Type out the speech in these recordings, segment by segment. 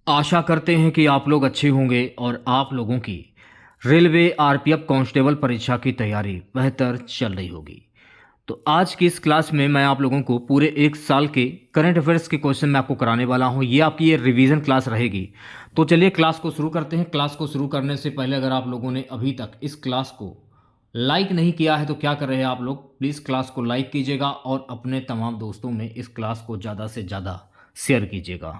आशा करते हैं कि आप लोग अच्छे होंगे और आप लोगों की रेलवे आरपीएफ कांस्टेबल परीक्षा की तैयारी बेहतर चल रही होगी। तो आज की इस क्लास में मैं आप लोगों को पूरे एक साल के करंट अफेयर्स के क्वेश्चन मैं आपको कराने वाला हूं। ये आपकी ये रिवीजन क्लास रहेगी। तो चलिए क्लास को शुरू करते हैं। क्लास को शुरू करने से पहले अगर आप लोगों ने अभी तक इस क्लास को लाइक नहीं किया है तो क्या कर रहे हैं आप लोग, प्लीज़ क्लास को लाइक कीजिएगा और अपने तमाम दोस्तों में इस क्लास को ज़्यादा से ज़्यादा शेयर कीजिएगा।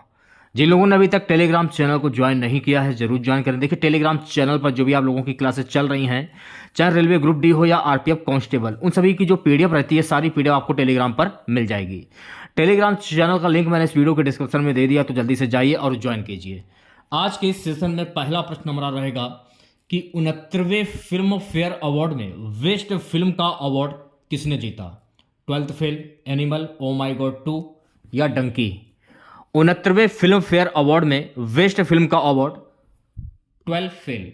जिन लोगों ने अभी तक टेलीग्राम चैनल को ज्वाइन नहीं किया है जरूर ज्वाइन करें। देखिए टेलीग्राम चैनल पर जो भी आप लोगों की क्लासेस चल रही हैं, चाहे रेलवे ग्रुप डी हो या आरपीएफ कांस्टेबल, उन सभी की जो पीडीएफ रहती है सारी पीडीएफ आपको टेलीग्राम पर मिल जाएगी। टेलीग्राम चैनल का लिंक मैंने इस वीडियो के डिस्क्रिप्शन में दे दिया, तो जल्दी से जाइए और ज्वाइन कीजिए। आज के इस सेशन में पहला प्रश्न हमारा रहेगा कि 69वें फिल्म फेयर अवार्ड में बेस्ट फिल्म का अवार्ड किसने जीता? 12th फेल, एनिमल, ओ माई गॉड 2 या डंकी? 69वें फिल्म फेयर अवार्ड में बेस्ट फिल्म का award 12 fail.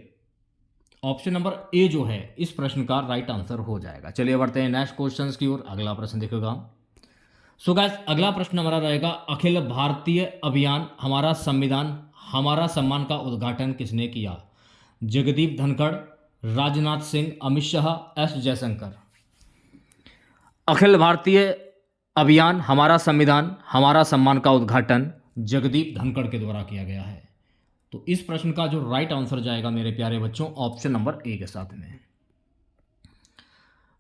Option number A जो है इस प्रश्न का राइट आंसर हो जाएगा। चलिए बढ़ते हैं नेक्स्ट क्वेश्चन की ओर। अगला प्रश्न देखिएगा। सो गाइस अगला प्रश्न हमारा रहेगा, अखिल भारतीय अभियान हमारा संविधान हमारा सम्मान का उद्घाटन किसने किया? जगदीप धनखड़, राजनाथ सिंह, अमित शाह, एस जयशंकर? अखिल भारतीय अभियान हमारा संविधान हमारा सम्मान का उद्घाटन जगदीप धनखड़ के द्वारा किया गया है। तो इस प्रश्न का जो राइट आंसर जाएगा मेरे प्यारे बच्चों ऑप्शन नंबर ए के साथ में।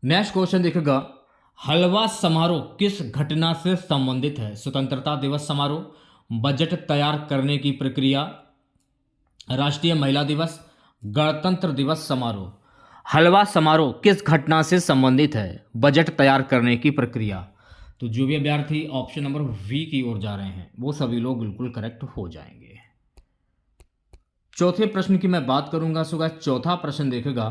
नेक्स्ट क्वेश्चन देखिएगा, हलवा समारोह किस घटना से संबंधित है? स्वतंत्रता दिवस समारोह, बजट तैयार करने की प्रक्रिया, राष्ट्रीय महिला दिवस, गणतंत्र दिवस समारोह? हलवा समारोह किस घटना से संबंधित है? बजट तैयार करने की प्रक्रिया। तो जो भी अभ्यर्थी ऑप्शन नंबर वी की ओर जा रहे हैं वो सभी लोग बिल्कुल करेक्ट हो जाएंगे। चौथे प्रश्न की मैं बात करूंगा। सो गाइस चौथा प्रश्न देखेगा।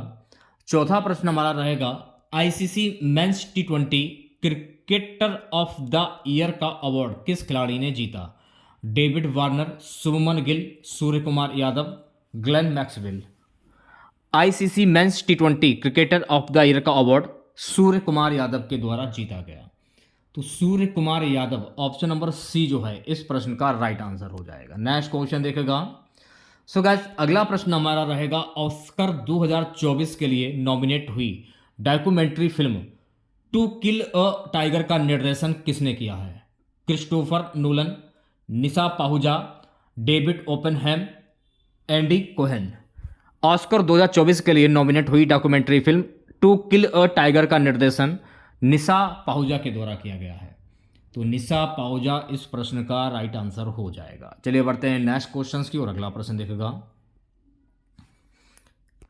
चौथा प्रश्न हमारा रहेगा, ICC men's T20 cricketer of the year का अवार्ड किस खिलाड़ी ने जीता? David Warner, Shubman Gill, Surya Kumar Yadav, Glenn Maxwell? ICC men's T20 cricketer of the year का अवार्ड सूर्य कुमार यादव के द्वारा जीता गया। तो Surya Kumar Yadav option number C जो है इस प्रश्न का राइट आंसर हो जाएगा। नेक्स्ट क्वेश्चन देखेगा। सो गाइस अगला प्रश्न हमारा रहेगा, ऑस्कर 2024 के लिए नॉमिनेट हुई documentary film to kill a tiger का निर्देशन किसने किया है? Christopher Nolan, Nisha Pahuja, David Oppenheim, Andy Cohen? Oscar 2024 के लिए नॉमिनेट हुई documentary film to kill a tiger का निर्देशन निशा पाहुजा के द्वारा किया गया है। तो निशा पाहुजा इस प्रश्न का राइट आंसर हो जाएगा। चलिए बढ़ते हैं नेक्स्ट क्वेश्चन की और अगला प्रश्न देखेगा।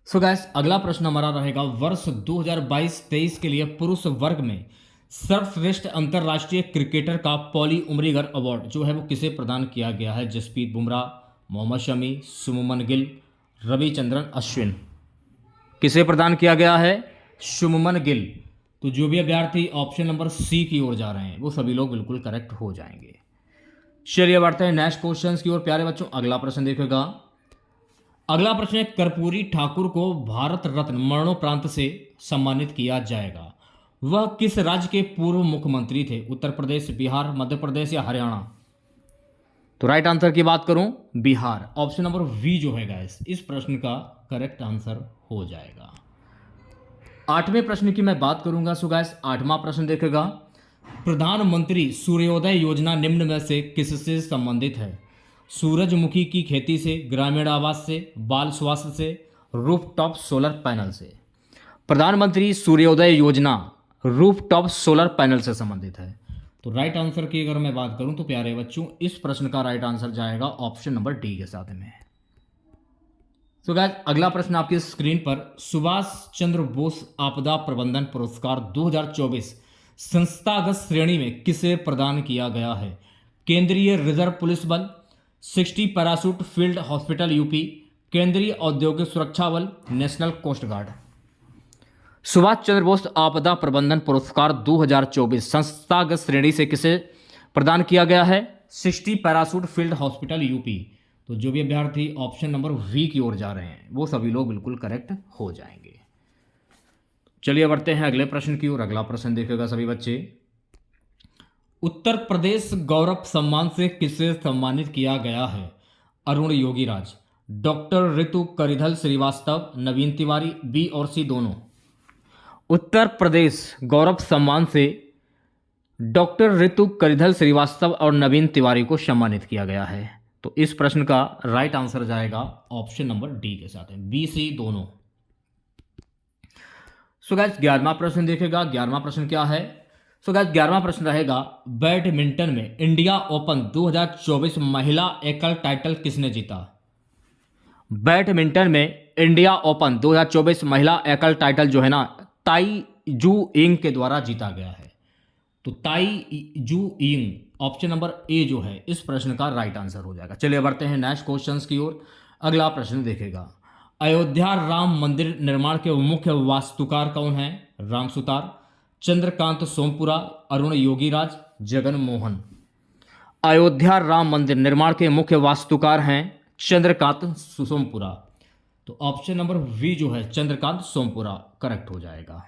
सो गाइस अगला प्रश्न हमारा रहेगा, वर्ष 2022-23 के लिए पुरुष वर्ग में सर्वश्रेष्ठ अंतरराष्ट्रीय क्रिकेटर का पॉली उमरीगर अवार्ड जो है वो किसे प्रदान किया गया है? जसप्रीत बुमराह, मोहम्मद शमी, शुभमन गिल, रविचंद्रन अश्विन? किसे प्रदान किया गया है? शुभमन गिल। तो जो भी अभ्यर्थी ऑप्शन नंबर सी की ओर जा रहे हैं वो सभी लोग बिल्कुल करेक्ट हो जाएंगे। चलिए बढ़ते हैं नेक्स्ट क्वेश्चन की ओर प्यारे बच्चों। अगला प्रश्न देखिएगा। अगला प्रश्न है, कर्पूरी ठाकुर को भारत रत्न मरणोपरांत से सम्मानित किया जाएगा। वह किस राज्य के पूर्व मुख्यमंत्री थे? उत्तर प्रदेश, बिहार, मध्य प्रदेश या हरियाणा? तो राइट आंसर की बात करूं बिहार। ऑप्शन नंबर वी जो है गाइस इस प्रश्न का करेक्ट आंसर हो जाएगा। आठवें प्रश्न की मैं बात करूंगा। सो गाइस आठवां प्रश्न देखेगा, प्रधानमंत्री सूर्योदय योजना निम्न में से किससे संबंधित है? सूरजमुखी की खेती से, ग्रामीण आवास से, बाल स्वास्थ्य से, रूफटॉप सोलर पैनल से? प्रधानमंत्री सूर्योदय योजना रूफटॉप सोलर पैनल से संबंधित है। तो राइट आंसर की अगर मैं बात करूं तो प्यारे बच्चों इस प्रश्न का राइट आंसर जाएगा ऑप्शन नंबर डी के साथ में। तो गाइस अगला प्रश्न आपकी स्क्रीन पर, सुभाष चंद्र बोस आपदा प्रबंधन पुरस्कार 2024 संस्थागत श्रेणी में किसे प्रदान किया गया है? केंद्रीय रिजर्व पुलिस बल, 60 पैराशूट फील्ड हॉस्पिटल यूपी, केंद्रीय औद्योगिक सुरक्षा बल, national coast guard? Subhash Chandra Bose आपदा प्रबंधन पुरस्कार 2024 संस्थागत श्रेणी से किसे प्रदान किया गया है? 60 पैराशूट फील्ड हॉस्पिटल यूपी। तो जो भी अभ्यर्थी ऑप्शन नंबर वी की ओर जा रहे हैं वो सभी लोग बिल्कुल करेक्ट हो जाएंगे। चलिए बढ़ते हैं अगले प्रश्न की ओर। अगला प्रश्न देखेगा सभी बच्चे, उत्तर प्रदेश गौरव सम्मान से किसे सम्मानित किया गया है? अरुण योगीराज, डॉक्टर ऋतु करिधल श्रीवास्तव, नवीन तिवारी, बी और सी दोनों। उत्तर प्रदेश गौरव सम्मान से डॉक्टर ऋतु करिधल श्रीवास्तव और नवीन तिवारी को सम्मानित किया गया है। तो इस प्रश्न का राइट आंसर जाएगा ऑप्शन नंबर डी के साथ है, बी सी दोनों। सो गाइस 11वां प्रश्न देखेगा। 11वां प्रश्न क्या है? सो गाइस 11वां प्रश्न रहेगा, बैडमिंटन में इंडिया ओपन 2024 महिला एकल टाइटल किसने जीता? बैडमिंटन में इंडिया ओपन 2024 महिला एकल टाइटल जो है ना, ताई जू इंग के द्वारा जीता गया है। तो ताई जू इंग, ऑप्शन नंबर ए जो है इस प्रश्न का राइट आंसर हो जाएगा। चलिए बढ़ते हैं नेक्स्ट क्वेश्चंस की ओर। अगला प्रश्न देखेगा, अयोध्या राम मंदिर निर्माण के मुख्य वास्तुकार कौन है? राम सुतार, चंद्रकांत सोमपुरा, अरुण योगीराज, जगन मोहन। अयोध्या राम मंदिर निर्माण के मुख्य वास्तुकार हैं चंद्रकांत सोमपुरा। तो ऑप्शन नंबर वी जो है चंद्रकांत सोमपुरा करेक्ट हो जाएगा।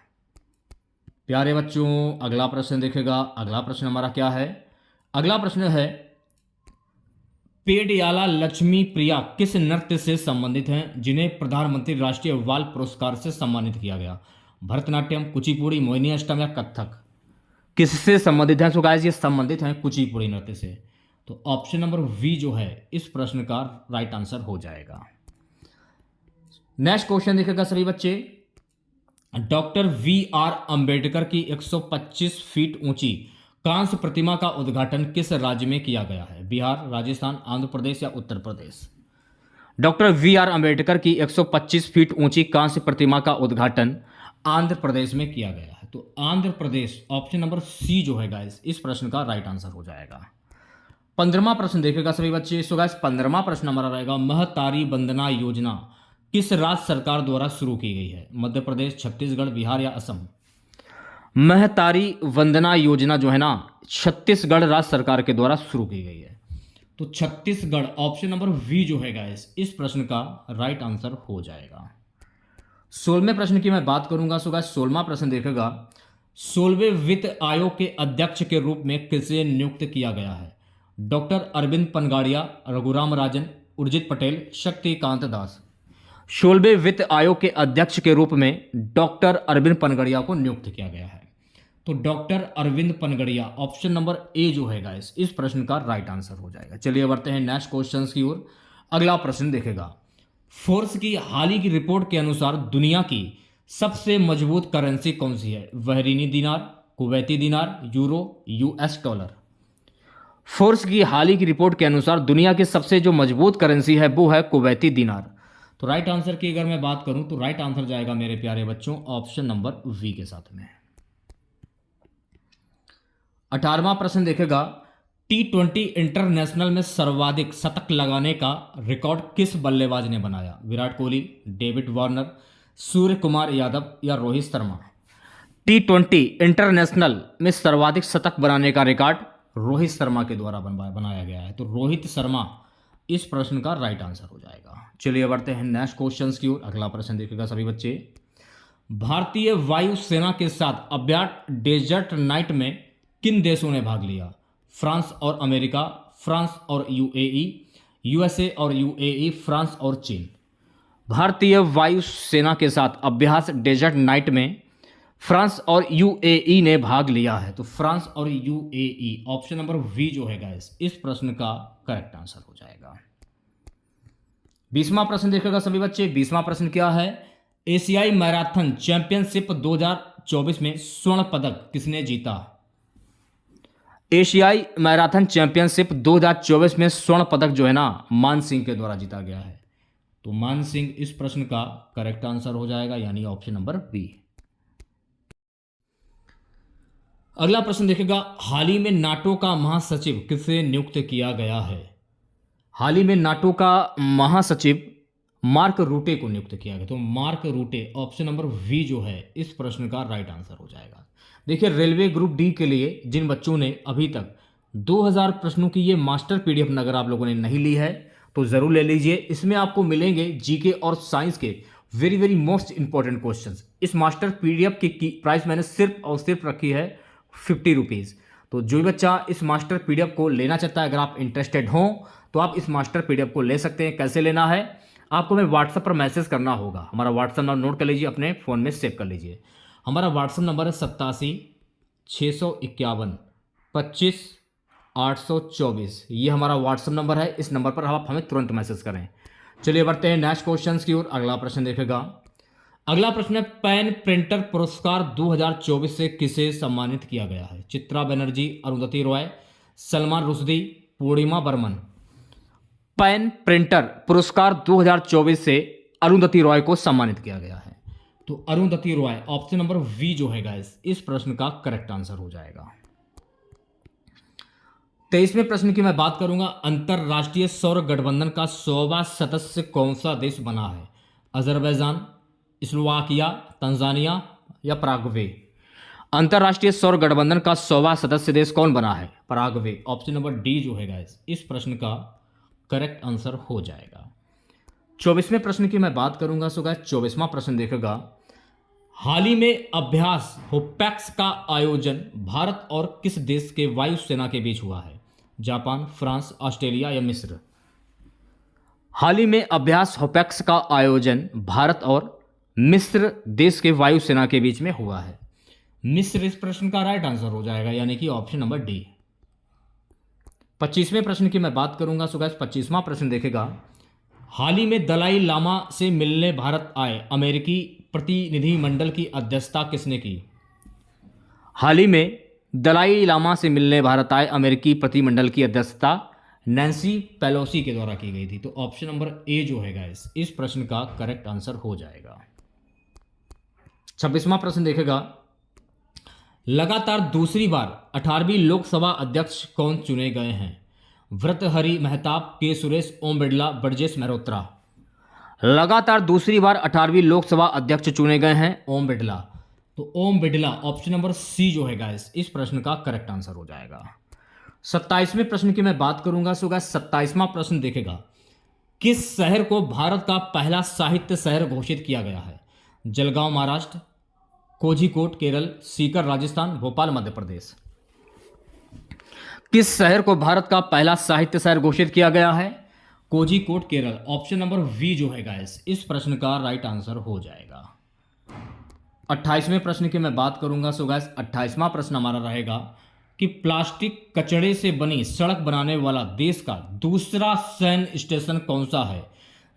प्यारे बच्चों अगला प्रश्न देखेगा। अगला प्रश्न हमारा क्या है? अगला प्रश्न है, पेडियाला लक्ष्मी प्रिया किस नृत्य से संबंधित हैं जिन्हें प्रधानमंत्री राष्ट्रीय बाल पुरस्कार से सम्मानित किया गया? भरतनाट्यम, कुचिपुड़ी, मोहिनी अष्टम या कथक? किससे संबंधित हैं? सो गाइस ये संबंधित हैं कुचिपुड़ी नृत्य से। तो ऑप्शन नंबर वी जो है इस प्रश्न का राइट आंसर हो जाएगा। नेक्स्ट क्वेश्चन देखेगा सभी बच्चे, डॉक्टर वी आर अंबेडकर की 125 फीट ऊंची कांस्य प्रतिमा का उद्घाटन किस राज्य में किया गया है? बिहार, राजस्थान, आंध्र प्रदेश या Uttar Pradesh? Doctor V are Ambedkar की 125 फीट ऊंची कांस्य प्रतिमा का उद्घाटन आंध्र प्रदेश में किया गया है। तो Andhra Pradesh, option number C जो है गाइस इस प्रश्न का राइट आंसर हो जाएगा। 15वां प्रश्न देखेगा सभी बच्चे। सो गाइस 15वां प्रश्न हमारा रहेगा, महतारी वंदना योजना किस राज्य सरकार द्वारा शुरू की गई है? मध्य प्रदेश, छत्तीसगढ़, बिहार या असम? महतारी वंदना योजना जो है ना छत्तीसगढ़ राज्य सरकार के द्वारा शुरू की गई है। तो छत्तीसगढ़, ऑप्शन नंबर वी जो है गाइस इस प्रश्न का राइट आंसर हो जाएगा। 16वें प्रश्न की मैं बात करूंगा। सो गाइस 16वां प्रश्न देखेगा, 16वें वित्त आयोग के अध्यक्ष के रूप में किसे नियुक्त किया गया है? डॉक्टर अरविंद पनगाड़िया, रघुराम राजन, उर्जित पटेल, शक्तिकांत दास। 16वें वित्त आयोग के अध्यक्ष के रूप में डॉक्टर अरविंद पनगड़िया को नियुक्त किया गया है। तो doctor Arvind Panagariya, option number A जो है गाइस इस प्रश्न का राइट आंसर हो जाएगा। चलिए बढ़ते हैं नेक्स्ट क्वेश्चंस की ओर। अगला प्रश्न देखेगा, फोर्स की हाल ही की रिपोर्ट के अनुसार दुनिया की सबसे मजबूत करेंसी कौन सी है? बहरीनी दिनार, कुवैती दिनार, यूरो, यूएस डॉलर। फोर्स की हाल ही की रिपोर्ट के अनुसार दुनिया की सबसे जो मजबूत करेंसी है वो है कुवैती दिनार। तो राइट आंसर की अगर मैं बात करूं तो राइट आंसर जाएगा मेरे प्यारे बच्चों ऑप्शन नंबर वी के साथ में। 18वां प्रश्न देखेगा, T20 इंटरनेशनल में सर्वाधिक शतक लगाने का रिकॉर्ड किस बल्लेबाज ने बनाया? विराट कोहली, डेविड वार्नर, सूर्य कुमार यादव या रोहित शर्मा? T20 इंटरनेशनल में सर्वाधिक शतक बनाने का रिकॉर्ड रोहित शर्मा के द्वारा बनाया गया है। तो रोहित शर्मा इस प्रश्न का राइट आंसर हो जाएगा। चलिए बढ़ते हैं नेक्स्ट क्वेश्चंस की ओर। अगला प्रश्न देखेगा सभी बच्चे, भारतीय वायुसेना के साथ अभ्यास डेजर्ट नाइट में किन देशों ने भाग लिया? फ्रांस और अमेरिका, फ्रांस और यूएई, यूएसए और यूएई, फ्रांस और चीन। भारतीय वायुसेना के साथ अभ्यास डेजर्ट नाइट में फ्रांस और यूएई ने भाग लिया है। तो फ्रांस और यूएई, ऑप्शन नंबर वी जो है गाइस इस प्रश्न का करेक्ट आंसर हो जाएगा। 20वां प्रश्न देखेगा सभी बच्चे। 20वां प्रश्न क्या है, एशियाई मैराथन चैंपियनशिप 2024 में स्वर्ण पदक किसने जीता? एशियाई मैराथन चैंपियनशिप 2024 में स्वर्ण पदक जो है ना मान सिंह के द्वारा जीता गया है। तो मान सिंह इस प्रश्न का करेक्ट आंसर हो जाएगा, यानी ऑप्शन नंबर बी। अगला प्रश्न देखेगा, हाल ही में नाटो का महासचिव किसे नियुक्त किया गया है? हाल ही में नाटो का महासचिव मार्क रूटे को नियुक्त किया गया। तो Mark Rutte, option number we जो है इस प्रश्न का राइट आंसर हो जाएगा। देखिए रेलवे ग्रुप डी के लिए जिन बच्चों ने अभी तक 2000 प्रश्नों की ये मास्टर पीडीएफ अगर आप लोगों ने नहीं ली है तो जरूर ले लीजिए। इसमें आपको मिलेंगे जीके और साइंस के very very most important questions. इस मास्टर पीडीएफ की प्राइस मैंने सिर्फ और सिर्फ रखी है 50 रुपीज़। तो जो भी बच्चा इस मास्टर पीडीएफ को लेना चाहता है, अगर आप इंटरेस्टेड हों तो आप इस मास्टर पीडीएफ को ले सकते हैं। कैसे लेना है, आपको हमें व्हाट्सएप पर मैसेज करना होगा। हमारा व्हाट्सएप नंबर नोट कर लीजिए, अपने फ़ोन में सेव कर लीजिए। हमारा व्हाट्सएप नंबर है 87 651 25 824। ये हमारा व्हाट्सएप नंबर है। इस नंबर पर आप हमें तुरंत मैसेज करें। चलिए बढ़ते हैं नेक्स्ट क्वेश्चन की ओर। अगला प्रश्न देखेगा। अगला प्रश्न है, पेन प्रिंटर पुरस्कार 2024 से किसे सम्मानित किया गया है? चित्रा बनर्जी, अरुंधति रॉय, सलमान रुश्दी, पूर्णिमा बर्मन। पेन प्रिंटर पुरस्कार 2024 से अरुंधति रॉय को सम्मानित किया गया है। तो Arundhati Roy, option number we जो है गाइस, इस प्रश्न का करेक्ट आंसर हो जाएगा। 23वें प्रश्न की मैं बात करूंगा। अंतरराष्ट्रीय सौर गठबंधन का 100वां सदस्य कौन सा देश बना है? अजरबैजान, स्लोवाकिया, तंजानिया या पराग्वे। अंतरराष्ट्रीय सौर गठबंधन का 100वां सदस्य देश कौन बना है? पराग्वे। ऑप्शन नंबर डी जो है गाइस, इस प्रश्न का करेक्ट आंसर हो जाएगा। 24वें प्रश्न की मैं बात करूंगा। सो गाइस 24वां प्रश्न देखेगा। हाल ही में अभ्यास होपैक्स का आयोजन भारत और किस देश के वायुसेना के बीच हुआ है? जापान, फ्रांस, ऑस्ट्रेलिया या मिस्र। हाल ही में अभ्यास होपैक्स का आयोजन भारत और मिस्र देश के वायुसेना के बीच में हुआ है। मिस्र इस प्रश्न का राइट आंसर हो जाएगा, यानी कि ऑप्शन नंबर डी। 25वें प्रश्न की मैं बात करूंगा। सो गाइस 25वां प्रश्न देखेगा। हाल ही में दलाई लामा से मिलने भारत आए अमेरिकी प्रतिनिधिमंडल की अध्यक्षता किसने की? हाल ही में दलाई लामा से मिलने भारत आए अमेरिकी प्रतिनिधिमंडल की अध्यक्षता नैन्सी पेलोसी के द्वारा की गई थी। तो ऑप्शन नंबर ए जो है गाइस, इस प्रश्न का करेक्ट आंसर हो जाएगा। 26वां प्रश्न देखेगा। लगातार दूसरी बार 18वीं लोकसभा अध्यक्ष कौन चुने गए हैं? भर्तृहरि महताब, के सुरेश, ओम बिड़ला, ब्रजेश मेहरोत्रा। लगातार दूसरी बार 18वीं लोकसभा अध्यक्ष चुने गए हैं ओम बिड़ला। तो Om Birla, option number C जो है गाइस, इस प्रश्न का करेक्ट आंसर हो जाएगा। 27वें प्रश्न की मैं बात करूंगा। सो गाइस 27वां प्रश्न देखेगा। किस शहर को भारत का पहला साहित्य शहर घोषित किया गया है? जलगांव महाराष्ट्र, कोझिकोड केरल, सीकर राजस्थान, भोपाल मध्य प्रदेश। किस शहर को भारत का पहला साहित्य शहर घोषित किया गया है? Kozhikode Kerala. Option number we जो है गाइस, इस प्रश्न का राइट आंसर हो जाएगा। 28वें प्रश्न की मैं बात करूंगा। सो गाइस 28वां प्रश्न हमारा रहेगा कि प्लास्टिक कचड़े से बनी सड़क बनाने वाला देश का दूसरा सैन्य स्टेशन कौन सा है?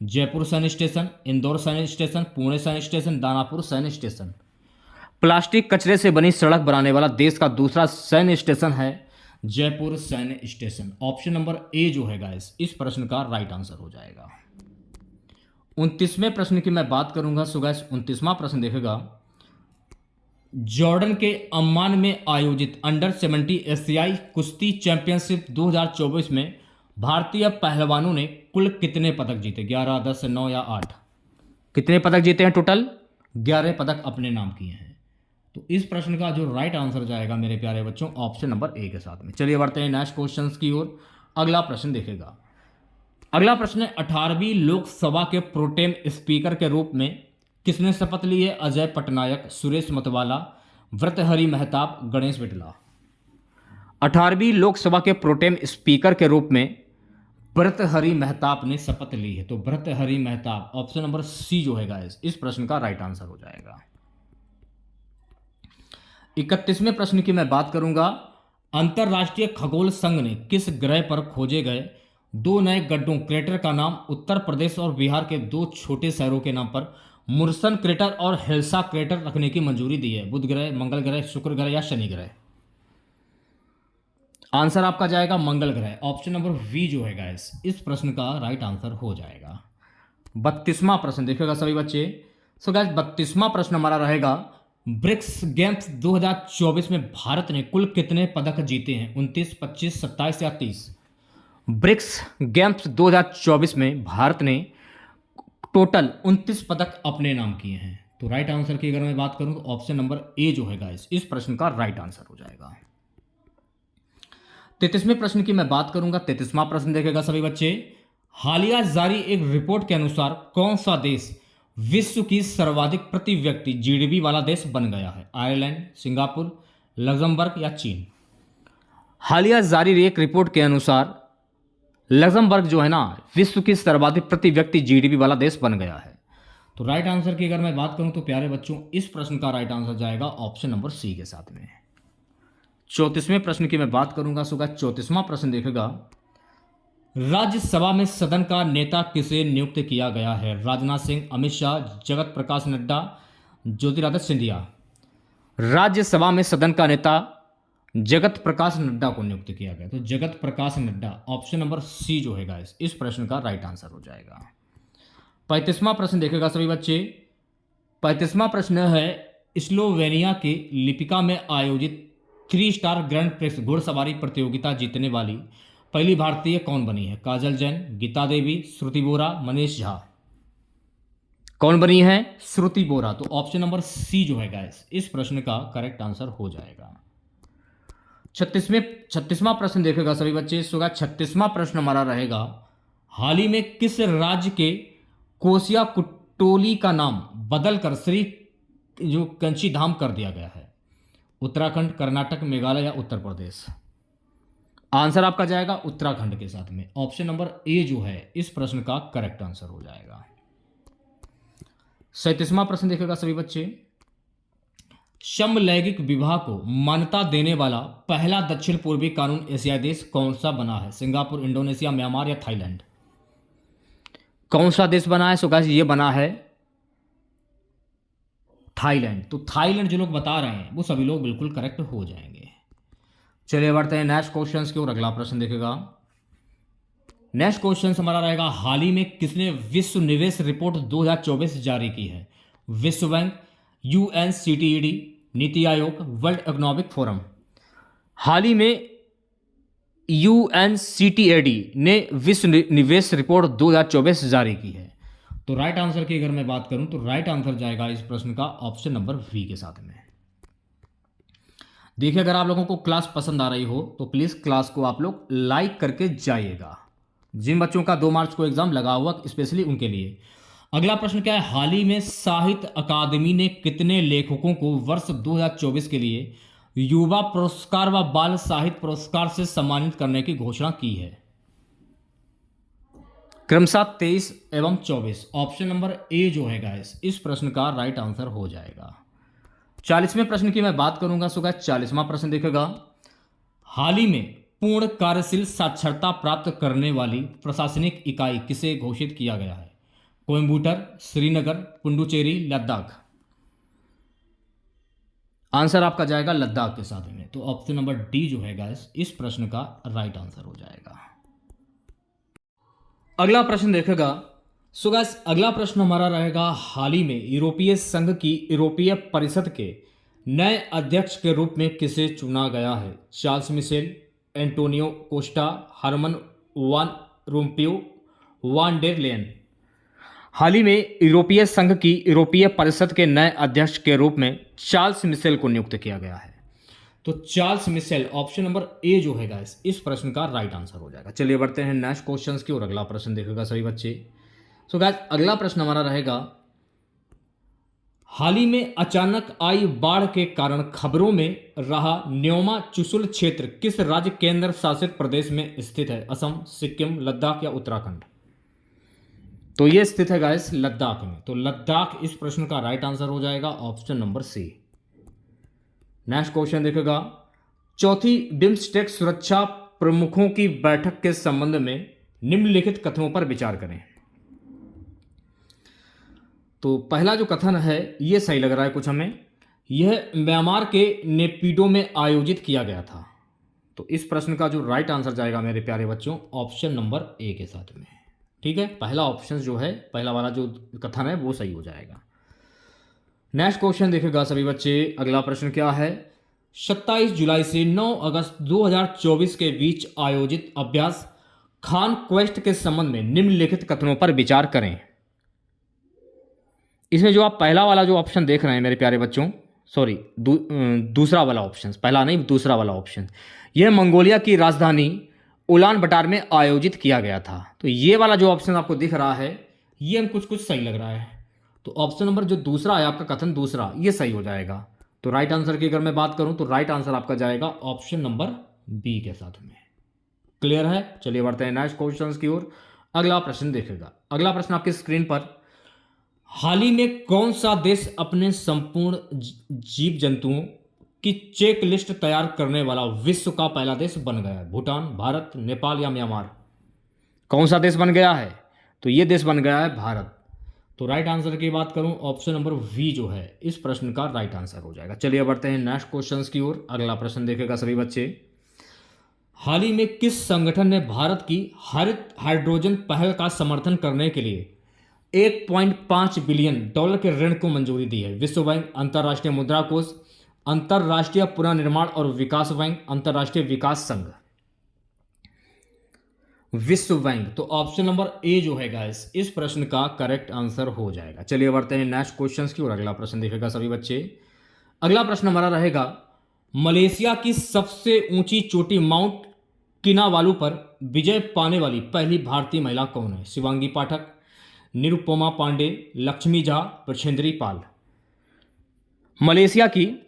जयपुर सैन्य स्टेशन, इंदौर सैन्य स्टेशन, पुणे सैन्य स्टेशन, दानापुर सैन्य स्टेशन। प्लास्टिक कचरे से बनी सड़क बनाने वाला देश का दूसरा सैन्य स्टेशन है जयपुर सैन्य स्टेशन। ऑप्शन नंबर ए जो है गाइस, इस प्रश्न का राइट आंसर हो जाएगा। 29वें प्रश्न की मैं बात करूंगा। सो गाइस 29वां प्रश्न देखेगा। जॉर्डन के अम्मान में आयोजित अंडर 70 एशियाई कुश्ती चैंपियनशिप 2024 में भारतीय पहलवानों ने कुल कितने पदक जीते? 11, 10, 9 या 8। कितने पदक जीते हैं? टोटल 11 पदक अपने नाम किए हैं। तो इस प्रश्न का जो राइट आंसर जाएगा मेरे प्यारे बच्चों, ऑप्शन नंबर ए के साथ में। चलिए बढ़ते हैं नेक्स्ट क्वेश्चन की ओर। अगला प्रश्न देखेगा। अगला प्रश्न है 18वीं लोकसभा के प्रोटेम स्पीकर के रूप में किसने शपथ ली है? अजय पटनायक, सुरेश मतवाला, भर्तृहरि महताब, गणेश बिड़ला। 18वीं लोकसभा के प्रोटेम स्पीकर के रूप में भर्तृहरि महताब ने शपथ ली है। तो Bhartruhari Mahtab, option number C जो है गाइस, इस प्रश्न का राइट आंसर हो जाएगा। 31वें प्रश्न की मैं बात करूंगा। अंतरराष्ट्रीय खगोल संघ ने किस ग्रह पर खोजे गए 2 नए गड्ढों क्रेटर का नाम उत्तर प्रदेश और बिहार के 2 छोटे शहरों के नाम पर मुर्सन क्रेटर और हेल्सा क्रेटर रखने की मंजूरी दी है? बुध ग्रह, मंगल ग्रह, शुक्र ग्रह या शनि ग्रह। आंसर आपका जाएगा मंगल ग्रह। ऑप्शन नंबर वी जो है गाइस, इस प्रश्न का राइट आंसर हो जाएगा। 32वां प्रश्न देखिएगा सभी बच्चे। सो गाइस 32वां प्रश्न हमारा रहेगा। ब्रिक्स गेम्स 2024 में भारत ने कुल कितने पदक जीते हैं? 29, 25, 27 या 30। ब्रिक्स गेम्स 2024 में भारत ने टोटल 29 पदक अपने नाम किए हैं। तो राइट आंसर की अगर मैं बात करूं तो ऑप्शन नंबर ए जो है गाइस, इस प्रश्न का राइट आंसर हो जाएगा। 33वें प्रश्न की मैं बात करूंगा। 33वां प्रश्न देखेगा सभी बच्चे। हालिया जारी एक रिपोर्ट के अनुसार कौन सा देश विश्व की सर्वाधिक प्रति व्यक्ति जीडीपी वाला देश बन गया है? आयरलैंड, सिंगापुर, लग्जमबर्ग या चीन। हालिया जारी एक रिपोर्ट के अनुसार लग्जमबर्ग जो है ना विश्व की सर्वाधिक प्रति व्यक्ति जीडीपी वाला देश बन गया है। तो राइट आंसर की अगर मैं बात करूं तो प्यारे बच्चों इस प्रश्न का राइट आंसर जाएगा ऑप्शन नंबर सी के साथ में। 34वें प्रश्न की मैं बात करूंगा। सो गाइस 34वां प्रश्न देखेगा, राज्यसभा में सदन का नेता किसे नियुक्त किया गया है? राजनाथ सिंह, अमित शाह, जगत प्रकाश नड्डा, ज्योतिरादित्य सिंधिया। राज्यसभा में सदन का नेता जगत प्रकाश नड्डा को नियुक्त किया गया। तो Jagat Prakash Nadda, option number C जो है गाइस इस प्रश्न का राइट आंसर हो जाएगा। 35वां प्रश्न देखेगा सभी बच्चे। 35वां प्रश्न है, स्लोवेनिया के लिपिका में आयोजित 3 स्टार ग्रैंड प्रिक्स घुड़सवारी प्रतियोगिता जीतने वाली पहली भारतीय कौन बनी है? काजल जैन, गीता देवी, श्रुति बोरा, मनीष झा। कौन बनी है? श्रुति बोरा। तो ऑप्शन नंबर सी जो है गाइस इस प्रश्न का करेक्ट आंसर हो जाएगा। 36वां प्रश्न देखेगा सभी बच्चे। सो 36वां प्रश्न हमारा रहेगा, हाल ही में किस राज्य के कोसिया कुटोली का नाम बदलकर श्री जो कंची धाम कर दिया गया है? उत्तराखंड, कर्नाटक, मेघालय या उत्तर प्रदेश। आंसर आपका जाएगा उत्तराखंड के साथ में। ऑप्शन नंबर ए जो है इस प्रश्न का करेक्ट आंसर हो जाएगा। 37वां प्रश्न देखेगा सभी बच्चे, समलैंगिक विवाह को मान्यता देने वाला पहला दक्षिण पूर्वी कानून एशियाई देश कौन सा बना है? सिंगापुर, इंडोनेशिया, म्यांमार या थाईलैंड। कौन सा देश बना है? सो गाइस ये बना है थाईलैंड। तो थाईलैंड जो लोग बता रहे हैं वो सभी लोग बिल्कुल करेक्ट हो जाएंगे। चलिए बढ़ते हैं नेक्स्ट क्वेश्चन की ओर। अगला प्रश्न देखेगा। नेक्स्ट क्वेश्चन हमारा रहेगा, हाल ही में किसने विश्व निवेश रिपोर्ट 2024 जारी की है? विश्व bank, यूएनसीटीडी, NITI Aayog, world economic forum. हाल ही में यूएनसीटीडी ने विश्व निवेश रिपोर्ट 2024 जारी की है। तो राइट आंसर की अगर मैं बात करूं तो राइट आंसर जाएगा इस प्रश्न का ऑप्शन नंबर वी के साथ में। देखिए अगर आप लोगों को क्लास पसंद आ रही हो तो प्लीज़ क्लास को आप लोग लाइक करके जाइएगा। जिन बच्चों का 2 मार्च को एग्जाम लगा हुआ स्पेशली उनके लिए। अगला प्रश्न क्या है, हाल ही में साहित्य अकादमी ने कितने लेखकों को वर्ष 2024 के लिए युवा पुरस्कार व बाल साहित्य पुरस्कार से सम्मानित करने की घोषणा की है? क्रमशः 23 एवं 24। ऑप्शन नंबर ए जो है गाइस इस प्रश्न का राइट आंसर हो जाएगा। 40वें प्रश्न की मैं बात करूंगा। सो गाइस 40वां प्रश्न देखेगा, हाल ही में पूर्ण कार्यशील साक्षरता प्राप्त करने वाली प्रशासनिक इकाई किसे घोषित किया गया है? कोयम्बटूर, श्रीनगर, पुडुचेरी, लद्दाख। आंसर आपका जाएगा लद्दाख के साथ में। तो ऑप्शन नंबर डी जो है गाइस इस प्रश्न का राइट आंसर हो जाएगा। अगला प्रश्न देखेगा। सो गाइस अगला प्रश्न हमारा रहेगा, हाल ही में यूरोपीय संघ की यूरोपीय परिषद के नए अध्यक्ष के रूप में किसे चुना गया है? Charles Michel, António Costa, Herman Van Rompuy, von der Leyen. हाल ही में यूरोपीय संघ की यूरोपीय परिषद के नए अध्यक्ष के रूप में चार्ल्स मिशेल को नियुक्त किया गया है। तो Charles Michel option number A जो है गाइस इस प्रश्न का राइट आंसर हो जाएगा। चलिए बढ़ते हैं नेक्स्ट क्वेश्चन की और अगला प्रश्न देखेगा सभी बच्चे। सो गाइस अगला प्रश्न हमारा रहेगा, हाल ही में अचानक आई बाढ़ के कारण खबरों में रहा न्योमा चुशुल क्षेत्र किस राज्य केंद्र शासित प्रदेश में स्थित है? असम, सिक्किम, लद्दाख या उत्तराखंड। तो ये स्थित है गाइस लद्दाख में। तो लद्दाख इस प्रश्न का राइट आंसर हो जाएगा option number C. Next question देखेगा, चौथी बिम्स्टेक सुरक्षा प्रमुखों की बैठक के संबंध में निम्नलिखित कथनों पर विचार करें। तो पहला जो कथन है ये सही लग रहा है कुछ हमें, यह म्यांमार के नेपिडो में आयोजित किया गया था। तो इस प्रश्न का जो राइट आंसर जाएगा मेरे प्यारे बच्चों ऑप्शन नंबर ए के साथ में। ठीक है, पहला ऑप्शन जो है पहला वाला जो कथन है वो सही हो जाएगा। नेक्स्ट क्वेश्चन देखेगा सभी बच्चे। अगला प्रश्न क्या है, 27 जुलाई से 9 अगस्त 2024 के बीच आयोजित अभ्यास खान क्वेस्ट के संबंध में निम्नलिखित कथनों पर विचार करें। इसमें जो आप पहला वाला जो ऑप्शन देख रहे हैं मेरे प्यारे बच्चों, सॉरी दूसरा वाला ऑप्शन, पहला नहीं दूसरा वाला ऑप्शन, यह मंगोलिया की राजधानी उलान बटार में आयोजित किया गया था। तो ये वाला जो ऑप्शन आपको दिख रहा है ये हम कुछ सही लग रहा है। तो ऑप्शन नंबर जो दूसरा है आपका कथन दूसरा ये सही हो जाएगा। तो राइट आंसर की अगर मैं बात करूं तो राइट आंसर आपका जाएगा ऑप्शन नंबर बी के साथ में। क्लियर है। चलिए बढ़ते हैं नेक्स्ट क्वेश्चन की ओर। अगला प्रश्न देखेगा। अगला प्रश्न आपकी स्क्रीन पर, हाल ही में कौन सा देश अपने संपूर्ण जीव जंतुओं की चेक लिस्ट तैयार करने वाला विश्व का पहला देश बन गया है? भूटान, भारत, नेपाल या म्यांमार? कौन सा देश बन गया है? तो ये देश बन गया है भारत। तो राइट आंसर की बात करूं, ऑप्शन नंबर वी जो है इस प्रश्न का राइट आंसर हो जाएगा। चलिए बढ़ते हैं नेक्स्ट क्वेश्चन की ओर। अगला प्रश्न देखेगा सभी बच्चे, हाल ही में किस संगठन ने भारत की हरित हाइड्रोजन पहल का समर्थन करने के लिए 1.5 बिलियन डॉलर के ऋण को मंजूरी दी है? विश्व बैंक, अंतर्राष्ट्रीय मुद्रा कोष, अंतर्राष्ट्रीय पुनर्निर्माण और विकास बैंक, अंतर्राष्ट्रीय विकास संघ? विश्व बैंक। तो ऑप्शन नंबर ए जो है गाइस इस प्रश्न का करेक्ट आंसर हो जाएगा। चलिए बढ़ते हैं नेक्स्ट क्वेश्चंस की ओर। अगला प्रश्न देखेगा सभी बच्चे। अगला प्रश्न हमारा रहेगा, मलेशिया की सबसे ऊंची चोटी माउंट किनावालू पर विजय पाने वाली पहली भारतीय महिला कौन है? शिवांगी पाठक, निरुपमा पांडे, लक्ष्मी झा, प्रछेंद्री पाल? मलेशिया की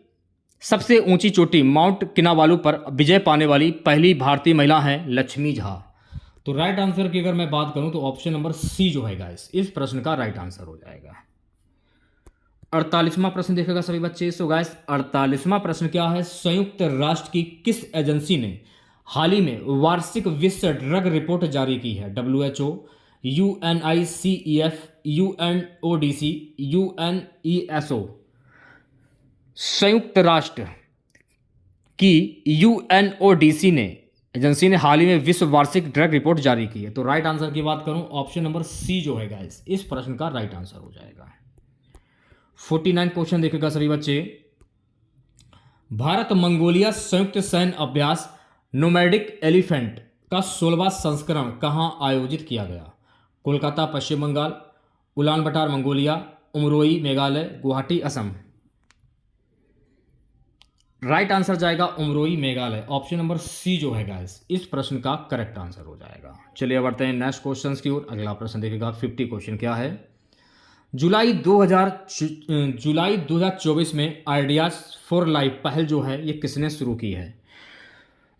सबसे ऊंची चोटी माउंट किनावालू पर विजय पाने वाली पहली भारतीय महिला है लक्ष्मी झा। तो राइट आंसर की अगर मैं बात करूं तो ऑप्शन नंबर सी जो है गाइस इस प्रश्न का राइट आंसर हो जाएगा। 48वां प्रश्न देखेगा सभी बच्चे। सो गाइस 48वां प्रश्न क्या है, संयुक्त राष्ट्र की किस एजेंसी ने हाल ही में वार्षिक विश्व ड्रग रिपोर्ट जारी की है? WHO, UNICEF, UNODC, UNESO? संयुक्त राष्ट्र की UNODC ने एजेंसी ने हाल ही में विश्व वार्षिक ड्रग रिपोर्ट जारी की है। तो राइट आंसर की बात करूं ऑप्शन नंबर सी जो है गाइस इस प्रश्न का राइट आंसर हो जाएगा। 49 क्वेश्चन देखेगा सभी बच्चे। भारत मंगोलिया संयुक्त सैन्य अभ्यास नोमैडिक एलिफेंट का 16वां संस्करण कहां आयोजित किया गया? Kolkata Paschim Bangal, Ulaanbaatar Mongolia, Umroi Meghalaya, Guwahati Assam? Right answer जाएगा Umroi Meghalaya. Option number C जो है गाइस इस प्रश्न का करेक्ट आंसर हो जाएगा। चलिए बढ़ते हैं नेक्स्ट क्वेश्चंस की ओर। अगला प्रश्न देखेगा 50 क्वेश्चन क्या है, जुलाई 2024 में आइडियाज फॉर लाइफ पहल जो है ये किसने शुरू की है?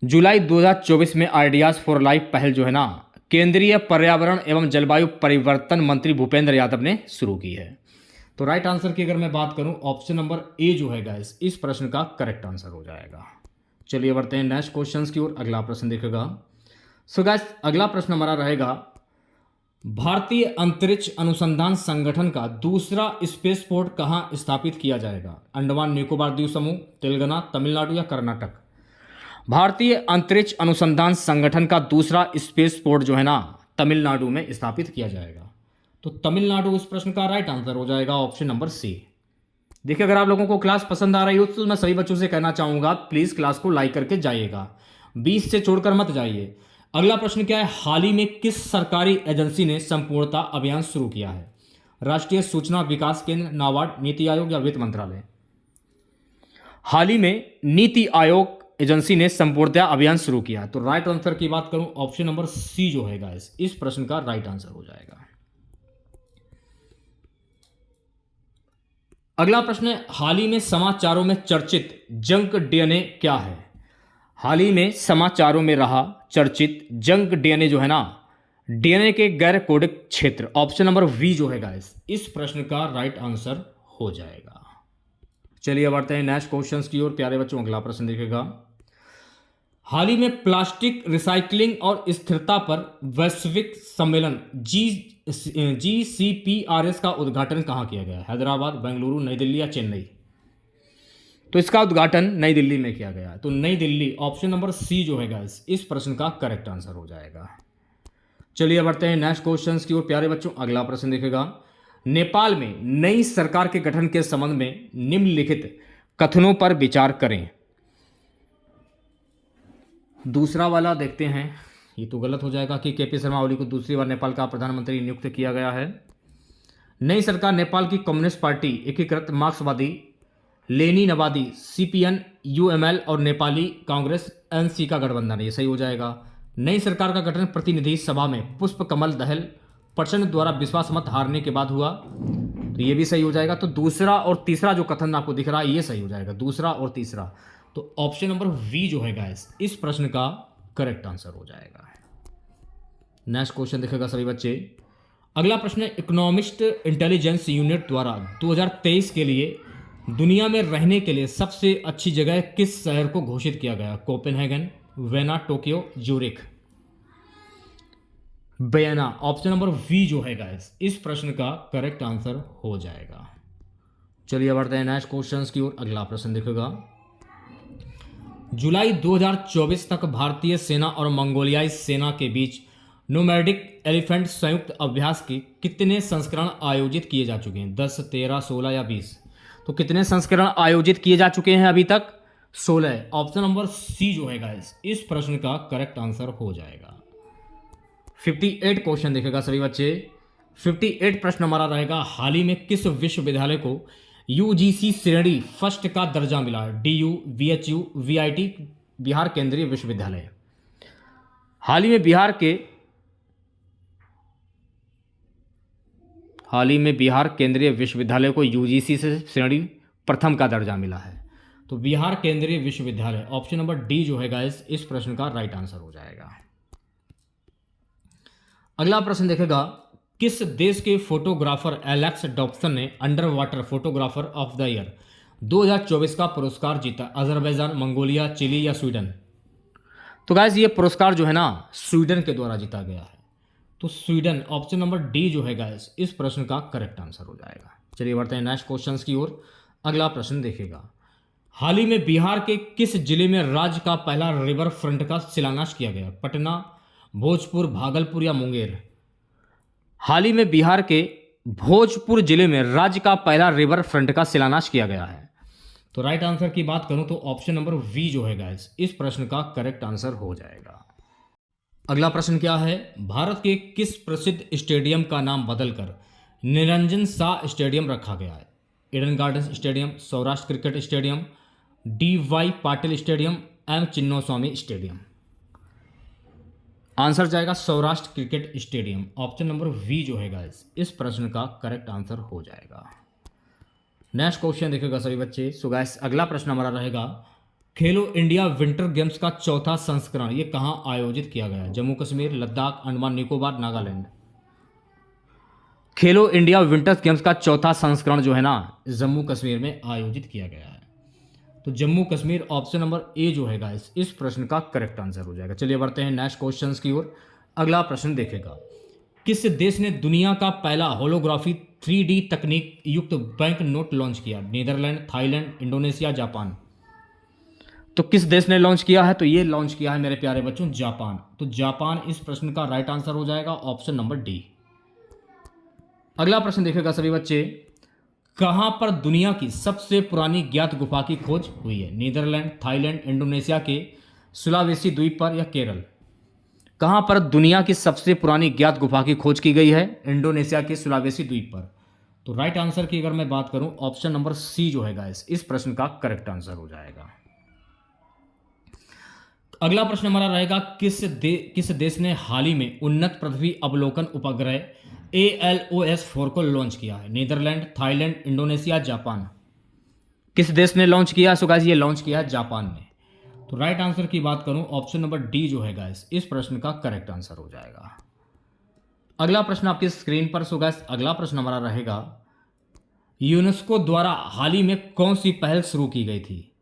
जुलाई 2024 में आइडियाज फॉर लाइफ पहल जो है ना केंद्रीय पर्यावरण एवं जलवायु परिवर्तन मंत्री भूपेंद्र यादव ने शुरू की है। तो राइट आंसर की अगर मैं बात करूं ऑप्शन नंबर ए जो है गाइस इस प्रश्न का करेक्ट आंसर हो जाएगा। चलिए बढ़ते हैं नेक्स्ट क्वेश्चंस की ओर। अगला प्रश्न देखेगा। सो गाइस अगला प्रश्न हमारा रहेगा, भारतीय अंतरिक्ष अनुसंधान संगठन का दूसरा स्पेस पोर्ट कहां स्थापित किया जाएगा? अंडमान निकोबार द्वीप समूह, तेलंगाना, तमिलनाडु या कर्नाटक? भारतीय अंतरिक्ष अनुसंधान संगठन का दूसरा स्पेस पोर्ट जो है ना तमिलनाडु में स्थापित किया जाएगा। तो तमिलनाडु इस प्रश्न का राइट आंसर हो जाएगा, ऑप्शन नंबर सी। देखिए अगर आप लोगों को क्लास पसंद आ रही हो तो मैं सभी बच्चों से कहना चाहूंगा प्लीज क्लास को लाइक करके जाइएगा, 20 से छोड़कर मत जाइए। अगला प्रश्न क्या है, हाल ही में किस सरकारी एजेंसी ने संपूर्णता अभियान शुरू किया है? राष्ट्रीय सूचना विकास केंद्र, नाबार्ड, नीति आयोग या वित्त मंत्रालय? हाल ही में नीति आयोग एजेंसी ने संपूर्णता अभियान शुरू किया है। तो राइट आंसर की बात करूं ऑप्शन नंबर सी जो है गाइस इस प्रश्न का राइट आंसर हो जाएगा। अगला प्रश्न है, हाल ही में समाचारों में चर्चित जंक डीएनए क्या है? हाल ही में समाचारों में रहा चर्चित जंक डीएनए जो है ना डीएनए के गैर कोडिक क्षेत्र, ऑप्शन नंबर वी जो है गाइस इस प्रश्न का राइट आंसर हो जाएगा। चलिए बढ़ते हैं नेक्स्ट क्वेश्चंस की ओर प्यारे बच्चों। अगला प्रश्न देखेगा, हाल ही में प्लास्टिक रिसाइकलिंग और स्थिरता पर वैश्विक सम्मेलन GCPRS का उद्घाटन कहाँ किया गया? हैदराबाद, बेंगलुरु, नई दिल्ली या चेन्नई? तो इसका उद्घाटन नई दिल्ली में किया गया। तो नई दिल्ली, ऑप्शन नंबर सी जो है गाइस इस प्रश्न का करेक्ट आंसर हो जाएगा। चलिए बढ़ते हैं नेक्स्ट क्वेश्चंस की ओर प्यारे बच्चों। अगला प्रश्न देखेगा, नेपाल में नई सरकार के गठन के संबंध में निम्नलिखित कथनों पर विचार करें। दूसरा वाला देखते हैं, ये तो गलत हो जाएगा कि केपी शर्मा ओली को दूसरी बार नेपाल का प्रधानमंत्री नियुक्त किया गया है। नई सरकार नेपाल की कम्युनिस्ट पार्टी, एकीकृत मार्क्सवादी, लेनिनवादी, CPN, UML और नेपाली कांग्रेस NC का गठबंधन, ये सही हो जाएगा। नई सरकार का गठन प्रतिनिधि सभा में पुष्प कमल दहल प्रचंड द्वारा विश्वास मत हारने के बाद हुआ, तो ये भी सही हो जाएगा। तो दूसरा और तीसरा जो कथन आपको दिख रहा है ये सही हो जाएगा, दूसरा और तीसरा। तो ऑप्शन नंबर वी जो है गाइस इस प्रश्न का करेक्ट आंसर हो जाएगा। नेक्स्ट क्वेश्चन देखेगा सभी बच्चे। अगला प्रश्न है, इकोनॉमिस्ट इंटेलिजेंस यूनिट द्वारा 2023 के लिए दुनिया में रहने के लिए सबसे अच्छी जगह किस शहर को घोषित किया गया? Copenhagen, Vienna, Tokyo, Zurich. Vienna, option number we जो है गाइस इस प्रश्न का करेक्ट आंसर हो जाएगा। चलिए बढ़ते हैं नेक्स्ट क्वेश्चंस की ओर। अगला प्रश्न देखिएगा, जुलाई 2024 तक भारतीय सेना और मंगोलियाई सेना के बीच नोमैडिक एलिफेंट संयुक्त अभ्यास के कितने संस्करण आयोजित किए जा चुके हैं? 10, 13, 16 या 20? तो कितने संस्करण आयोजित किए जा चुके हैं अभी तक? 16। ऑप्शन नंबर सी जो है गाइस इस प्रश्न का करेक्ट आंसर हो जाएगा। 58 क्वेश्चन देखेगा सभी बच्चे। 58 प्रश्न हमारा रहेगा, हाल ही में किस विश्वविद्यालय को यूजीसी श्रेणी फर्स्ट का दर्जा मिला? डीयू, वीएचयू, वीआईटी, बिहार केंद्रीय विश्वविद्यालय। हाल ही में बिहार केंद्रीय विश्वविद्यालय को यूजीसी से श्रेणी प्रथम का दर्जा मिला है। तो बिहार केंद्रीय विश्वविद्यालय, ऑप्शन नंबर डी जो है गाइस इस प्रश्न का राइट आंसर हो जाएगा। अगला प्रश्न देखेगा, किस देश के फोटोग्राफर एलेक्स डॉब्सन ने under water photographer of the year 2024 का पुरस्कार जीता? अजरबैजान, मंगोलिया, चिली या स्वीडन? तो गाइस ये पुरस्कार जो है ना स्वीडन के द्वारा जीता गया है। तो स्वीडन, ऑप्शन नंबर डी जो है गाइस इस प्रश्न का करेक्ट आंसर हो जाएगा। चलिए बढ़ते हैं नेक्स्ट क्वेश्चंस की ओर। अगला प्रश्न देखेगा, हाल ही में बिहार के किस जिले में राज्य का पहला रिवर फ्रंट का शिलान्यास किया गया? पटना, भोजपुर, भागलपुर या मुंगेर? हाल ही में बिहार के भोजपुर जिले में राज्य का पहला रिवर फ्रंट का शिलान्यास किया गया है। तो राइट आंसर की बात करूं तो ऑप्शन नंबर वी जो है गाइस इस प्रश्न का करेक्ट आंसर हो जाएगा। अगला प्रश्न क्या है, भारत के किस प्रसिद्ध स्टेडियम का नाम बदलकर निरंजन शाह स्टेडियम रखा गया है? Eden Gardens stadium, Saurashtra cricket stadium, D Y. Patil stadium, M. Chinnaswamy stadium? Answer जाएगा Saurashtra cricket stadium, option number we जो है गाइस इस प्रश्न का करेक्ट आंसर हो जाएगा। नेक्स्ट क्वेश्चन देखेगा सभी बच्चे। सो गाइस अगला प्रश्न हमारा रहेगा, खेलो इंडिया विंटर गेम्स का चौथा संस्करण ये कहां आयोजित किया गया? जम्मू कश्मीर, लद्दाख, अंडमान निकोबार, नागालैंड? खेलो इंडिया विंटर गेम्स का चौथा संस्करण जो है ना जम्मू कश्मीर में आयोजित किया गया है। तो Jammu Kashmir, option number A जो है गाइस इस प्रश्न का करेक्ट आंसर हो जाएगा। चलिए बढ़ते हैं नेक्स्ट क्वेश्चंस की ओर। अगला प्रश्न देखेगा, किस देश ने दुनिया का पहला होलोग्राफी 3D तकनीक युक्त बैंक नोट लॉन्च किया? Netherlands, Thailand, Indonesia, Japan? तो किस देश ने लॉन्च किया है? तो ये लॉन्च किया है मेरे प्यारे बच्चों जापान। तो जापान इस प्रश्न का राइट आंसर हो जाएगा, ऑप्शन नंबर डी। अगला प्रश्न देखेगा सभी बच्चे, कहां पर दुनिया की सबसे पुरानी ज्ञात गुफा की खोज हुई है? नीदरलैंड, थाईलैंड, इंडोनेशिया के सुलावेसी द्वीप पर या केरल? कहां पर दुनिया की सबसे पुरानी ज्ञात गुफा की खोज की गई है? इंडोनेशिया के सुलावेसी द्वीप पर। तो राइट आंसर की अगर मैं बात करूं ऑप्शन नंबर सी जो है गाइस इस प्रश्न का करेक्ट आंसर हो जाएगा। अगला प्रश्न हमारा रहेगा, किस देश ने हाल ही में उन्नत पृथ्वी अवलोकन उपग्रह ALOS-4 को लॉन्च किया है? Netherlands, Thailand, Indonesia, Japan? किस देश ने लॉन्च किया? सो गाइस ये लॉन्च किया है जापान ने। तो राइट आंसर की बात करूं ऑप्शन नंबर डी जो है गाइस इस प्रश्न का करेक्ट आंसर हो जाएगा। अगला प्रश्न आपकी स्क्रीन पर। सो गाइस अगला प्रश्न हमारा रहेगा, यूनेस्को द्वारा हाल ही में कौन सी पहल शुरू की गई थी?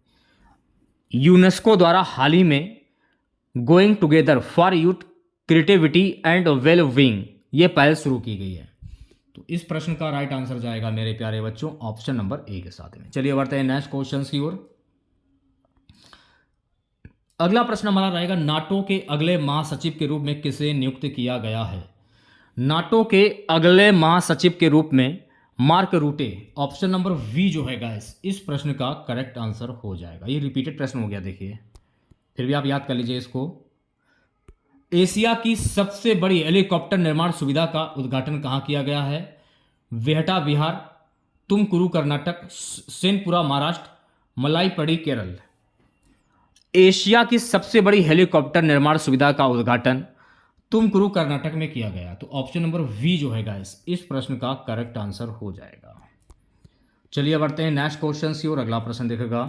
यूनेस्को द्वारा हाल ही में going together for youth creativity and well being ये पहल शुरू की गई है। तो इस प्रश्न का राइट आंसर जाएगा मेरे प्यारे बच्चों ऑप्शन नंबर ए के साथ में। चलिए बढ़ते हैं नेक्स्ट क्वेश्चंस की ओर। अगला प्रश्न हमारा रहेगा, नाटो के अगले महासचिव के रूप में किसे नियुक्त किया गया है? नाटो के अगले महासचिव के रूप में Mark Rutte, option number we जो है गाइस इस प्रश्न का करेक्ट आंसर हो जाएगा। ये रिपीटेड प्रश्न हो गया, देखिए फिर भी आप याद कर लीजिए इसको। एशिया की सबसे बड़ी हेलीकॉप्टर निर्माण सुविधा का उद्घाटन कहां किया गया है? वेहटा बिहार, तुमकुरू कर्नाटक, सेनपुरा महाराष्ट्र, मलाईपड़ी केरल? एशिया की सबसे बड़ी हेलीकॉप्टर निर्माण सुविधा का उद्घाटन तुमकुरू कर्नाटक में किया गया। तो ऑप्शन नंबर वी जो है गाइस इस प्रश्न का करेक्ट आंसर हो जाएगा। चलिए बढ़ते हैं नेक्स्ट क्वेश्चन की ओर। अगला प्रश्न देखेगा,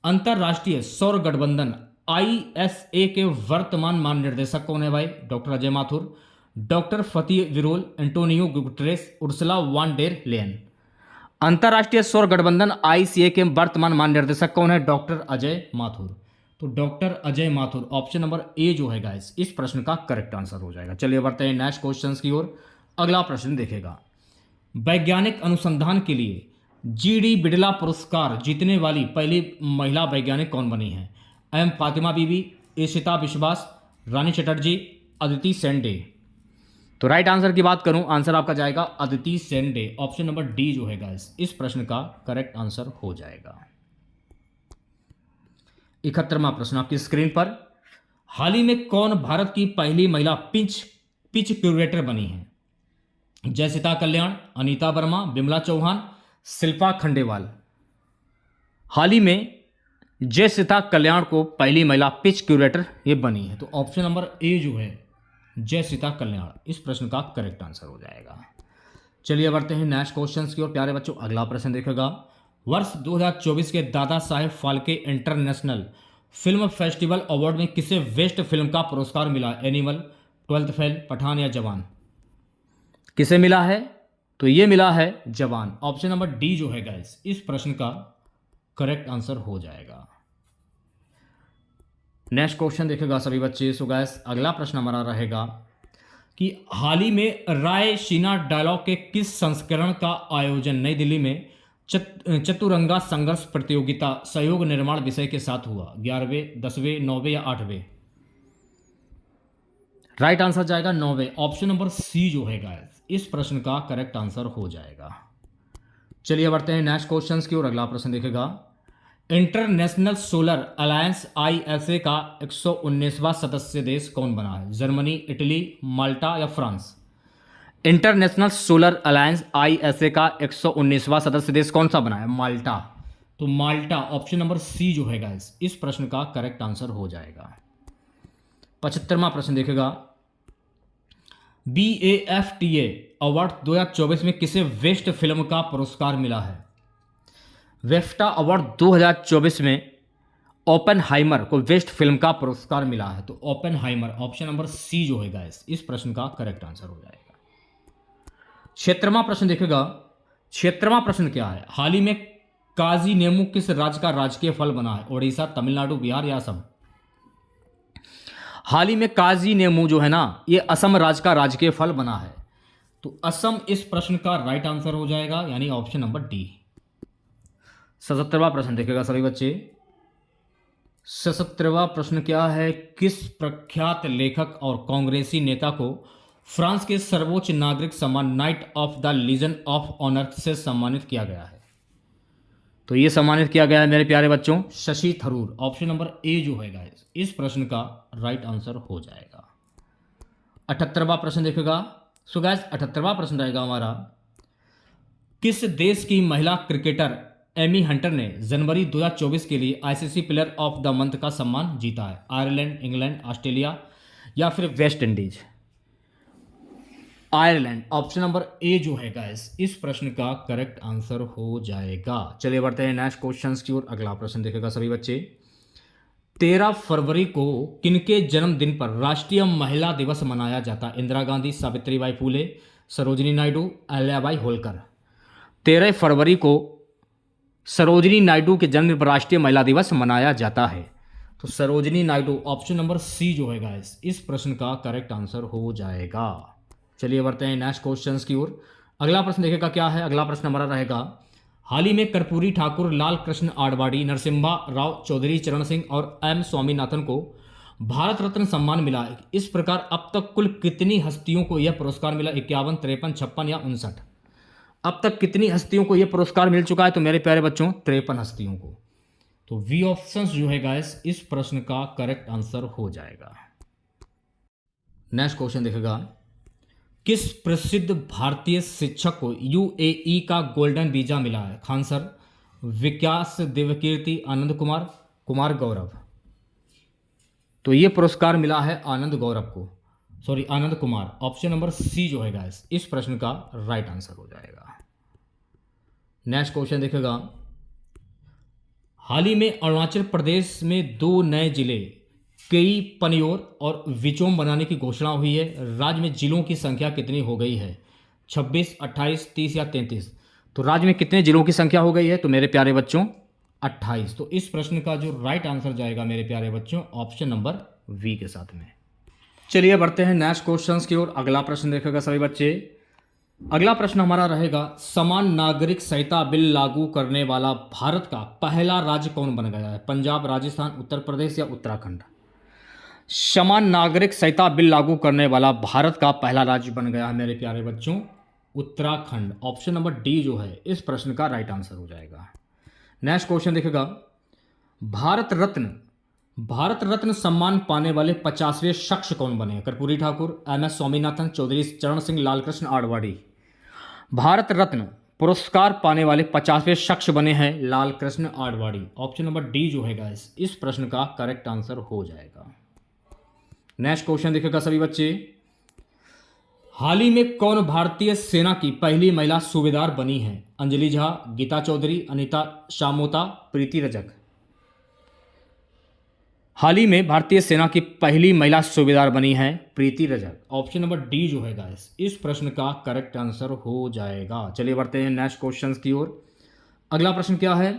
अंतरराष्ट्रीय सौर गठबंधन ISA के वर्तमान महानिर्देशक कौन है भाई? Doctor Ajay Mathur, doctor Fatih Birol, António Guterres, Ursula von der Leyen. अंतर्राष्ट्रीय सौर गठबंधन आईसीए के वर्तमान महानिर्देशक कौन है? डॉक्टर अजय माथुर। तो doctor Ajay Mathur, option number A जो है गाइस इस प्रश्न का करेक्ट आंसर हो जाएगा। चलिए बढ़ते हैं नेक्स्ट क्वेश्चन की ओर। अगला प्रश्न देखेगा, वैज्ञानिक अनुसंधान के लिए जीडी बिड़ला पुरस्कार जीतने वाली पहली महिला वैज्ञानिक कौन बनी है? एम फातिमा बीबी, इशिता विश्वास, रानी चटर्जी, अदिति सेन डे। तो राइट आंसर की बात करूं, आंसर आपका जाएगा Aditi Sen day. Option number D जो है गाइस इस प्रश्न का करेक्ट आंसर हो जाएगा। 71वां प्रश्न आपकी स्क्रीन पर, हाल ही में कौन भारत की पहली महिला पिच क्यूरेटर बनी है? जयसिता कल्याण, अनीता वर्मा, बिमला चौहान, शिल्पा खंडेवाल। हाल ही में जयसिता कल्याण को पहली महिला पिच क्यूरेटर ये बनी है। तो ऑप्शन नंबर ए जो है जयसिता कल्याण इस प्रश्न का करेक्ट आंसर हो जाएगा। चलिए बढ़ते हैं नेक्स्ट क्वेश्चन की ओर प्यारे बच्चों। अगला प्रश्न देखेगा, वर्ष 2024 के Dada Saheb Phalke international film festival award में किसे बेस्ट फिल्म का पुरस्कार मिला? एनिमल, ट्वेल्थ फेल, पठान या जवान? किसे मिला है? तो ये मिला है जवान। ऑप्शन नंबर डी जो है गाइस इस प्रश्न का करेक्ट आंसर हो जाएगा। नेक्स्ट क्वेश्चन देखेगा सभी बच्चे। सो गाइस अगला प्रश्न हमारा रहेगा कि हाल ही में रायसीना डायलॉग के किस संस्करण का आयोजन नई दिल्ली में चतुरंगा संघर्ष प्रतियोगिता सहयोग निर्माण विषय के साथ हुआ? 11वें, 10वें, 9वें या 8वें? राइट आंसर जाएगा 9वें। ऑप्शन नंबर सी जो है गाइस इस प्रश्न का करेक्ट आंसर हो जाएगा। चलिए बढ़ते हैं नेक्स्ट क्वेश्चन की ओर। अगला प्रश्न देखेगा, इंटरनेशनल सोलर अलायंस आईएसए का 119वां सदस्य देश कौन बना है? जर्मनी, इटली, माल्टा या France? International solar alliance ISA का 119वां सदस्य देश कौन सा बना है? माल्टा। तो माल्टा, ऑप्शन नंबर सी जो है गाइस इस प्रश्न का करेक्ट आंसर हो जाएगा। 75वां प्रश्न देखेगा, BAFTA अवार्ड 2024 में किसे बेस्ट फिल्म का पुरस्कार मिला है? वेफ्टा अवार्ड 2024 में ओपेनहाइमर को बेस्ट फिल्म का पुरस्कार मिला है। तो ओपेनहाइमर, ऑप्शन नंबर सी जो है गाइस इस प्रश्न का करेक्ट आंसर हो जाएगा। 76वां प्रश्न देखेगा, 76वां प्रश्न क्या है, हाल ही में काजी नेमू किस राज्य का राजकीय फल बना है? उड़ीसा, तमिलनाडु, बिहार या असम? हाल ही में काजी नेमू जो है ना ये असम राज्य का राजकीय फल बना है। तो असम इस प्रश्न का राइट आंसर हो जाएगा, यानी ऑप्शन नंबर डी। 77वां प्रश्न देखेगा सभी बच्चे। 77वां प्रश्न क्या है, किस प्रख्यात लेखक और कांग्रेसी नेता को फ्रांस के सर्वोच्च नागरिक सम्मान Knight of the Legion of Honour से सम्मानित किया गया है? तो ये सम्मानित किया गया है मेरे प्यारे बच्चों Shashi Tharoor. Option number A जो है गाइस इस प्रश्न का राइट आंसर हो जाएगा। 78वां प्रश्न देखेगा। सो गाइस 78वां प्रश्न रहेगा हमारा, किस देश की महिला क्रिकेटर एमी हंटर ने जनवरी 2024 के लिए ICC player of the month का सम्मान जीता है? आयरलैंड, इंग्लैंड, ऑस्ट्रेलिया या फिर West Indies? Ireland, option number A जो है गाइस इस प्रश्न का करेक्ट आंसर हो जाएगा। चलिए बढ़ते हैं नेक्स्ट क्वेश्चन की ओर। अगला प्रश्न देखेगा सभी बच्चे। 13 फरवरी को किनके जन्मदिन पर राष्ट्रीय महिला दिवस मनाया जाता है? इंदिरा गांधी, सावित्रीबाई फूले, सरोजिनी नायडू, अहिल्याबाई होलकर। 13 फरवरी को सरोजिनी नायडू के जन्मदिन पर राष्ट्रीय महिला दिवस मनाया जाता है। तो Sarojini Naidu, option number C जो है गाइस इस प्रश्न का करेक्ट आंसर हो जाएगा। चलिए बढ़ते हैं नेक्स्ट क्वेश्चंस की ओर। अगला प्रश्न देखेगा क्या है। अगला प्रश्न हमारा रहेगा, हाल ही में कर्पूरी ठाकुर, लाल कृष्ण आडवाणी, नरसिम्हा राव चौधरी, चरण सिंह और एम स्वामीनाथन को भारत रत्न सम्मान मिला है। इस प्रकार अब तक कुल कितनी हस्तियों को यह पुरस्कार मिला? 51, 53, 56 या 59? अब तक कितनी हस्तियों को यह पुरस्कार मिल चुका है? तो मेरे प्यारे बच्चों 53 हस्तियों को। तो वी ऑप्शंस जो है गाइस इस प्रश्न का करेक्ट आंसर हो जाएगा। नेक्स्ट क्वेश्चन देखेगा, किस प्रसिद्ध भारतीय शिक्षक को यूएई का गोल्डन वीजा मिला है? खान सर, विकास देवकीर्ति, आनंद कुमार, कुमार गौरव। तो ये पुरस्कार मिला है आनंद गौरव को, sorry Anand Kumar. Option number C जो है गाइस इस प्रश्न का राइट आंसर हो जाएगा। नेक्स्ट क्वेश्चन देखेगा, हाल ही में अरुणाचल प्रदेश में 2 नए जिले कई पनियोर और विचोम बनाने की घोषणा हुई है। राज्य में जिलों की संख्या कितनी हो गई है? 26, 28, 30 या 33? तो राज्य में कितने जिलों की संख्या हो गई है? तो मेरे प्यारे बच्चों 28। तो इस प्रश्न का जो राइट आंसर जाएगा मेरे प्यारे बच्चों ऑप्शन नंबर वी के साथ में। चलिए बढ़ते हैं नेक्स्ट क्वेश्चंस की ओर। अगला प्रश्न देखेगा सभी बच्चे। अगला प्रश्न हमारा रहेगा, समान नागरिक संहिता बिल लागू करने वाला भारत का पहला राज्य कौन बन गया है? पंजाब, राजस्थान, उत्तर प्रदेश या उत्तराखंड? समान नागरिक संहिता बिल लागू करने वाला भारत का पहला राज्य बन गया है मेरे प्यारे बच्चों उत्तराखंड। ऑप्शन नंबर डी जो है इस प्रश्न का राइट आंसर हो जाएगा। नेक्स्ट क्वेश्चन देखेगा, भारत रत्न सम्मान पाने वाले 50वें शख्स कौन बने? कर्पूरी ठाकुर, एमएस स्वामीनाथन, चौधरी चरण सिंह, लालकृष्ण आडवाणी। भारत रत्न पुरस्कार पाने वाले 50वें शख्स बने हैं Lalkrishna Advani. Option number D जो है गाइस इस प्रश्न का करेक्ट आंसर हो जाएगा। नेक्स्ट क्वेश्चन देखेगा सभी बच्चे, हाल ही में कौन भारतीय सेना की पहली महिला सूबेदार बनी है? अंजलि झा, गीता चौधरी, अनीता शामोता, प्रीति रजक। हाल ही में भारतीय सेना की पहली महिला सूबेदार बनी है प्रीति रजक। ऑप्शन नंबर डी जो है गाइस इस प्रश्न का करेक्ट आंसर हो जाएगा। चलिए बढ़ते हैं नेक्स्ट क्वेश्चन की ओर। अगला प्रश्न क्या है,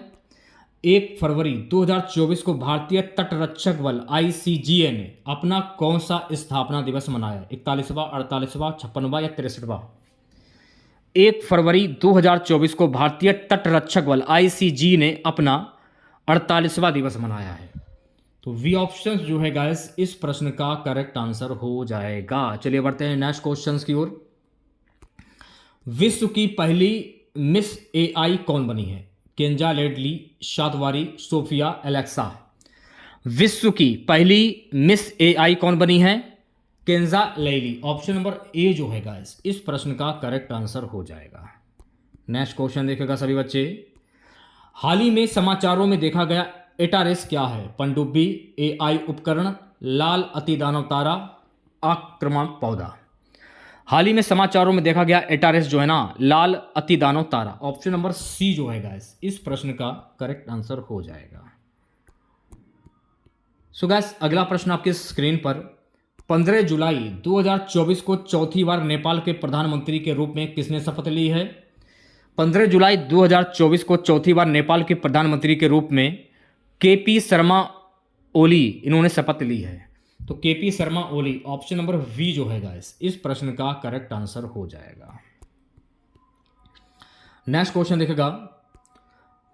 1 फरवरी 2024 को भारतीय तटरक्षक बल ICGA ने अपना कौन सा स्थापना दिवस मनाया? 41वां, 48वां, 56वां या 63वां? 1 फरवरी 2024 को भारतीय तटरक्षक बल ICG ने अपना 48वां दिवस मनाया है। तो वी ऑप्शन जो है गाइस इस प्रश्न का करेक्ट आंसर हो जाएगा। चलिए बढ़ते हैं नेक्स्ट क्वेश्चंस की ओर। विश्व की पहली मिस AI कौन बनी है? केंजा लेडली, शातवारी, सोफिया, एलेक्सा। विश्व की पहली मिस AI कौन बनी है? केंजा लेडली। ऑप्शन नंबर ए जो है गाइस इस प्रश्न का करेक्ट आंसर हो जाएगा। नेक्स्ट क्वेश्चन देखेगा सभी बच्चे, हाल ही में समाचारों में देखा गया एटारेस क्या है? पनडुब्बी, AI उपकरण, लाल अतिदानव तारा, आक्रामक पौधा। हाल ही में समाचारों में देखा गया एटारेस जो है ना लाल अतिदानव तारा। ऑप्शन नंबर सी जो है गाइस इस प्रश्न का करेक्ट आंसर हो जाएगा। सो गाइस अगला प्रश्न आपके स्क्रीन पर, 15 जुलाई 2024 को चौथी बार नेपाल के प्रधानमंत्री के रूप में किसने शपथ ली है? 15 जुलाई 2024 को चौथी बार नेपाल के प्रधानमंत्री के रूप में KP शर्मा ओली इन्होंने शपथ ली है। तो KP Sharma Oli option number we जो है गाइस इस प्रश्न का करेक्ट आंसर हो जाएगा। नेक्स्ट क्वेश्चन देखेगा,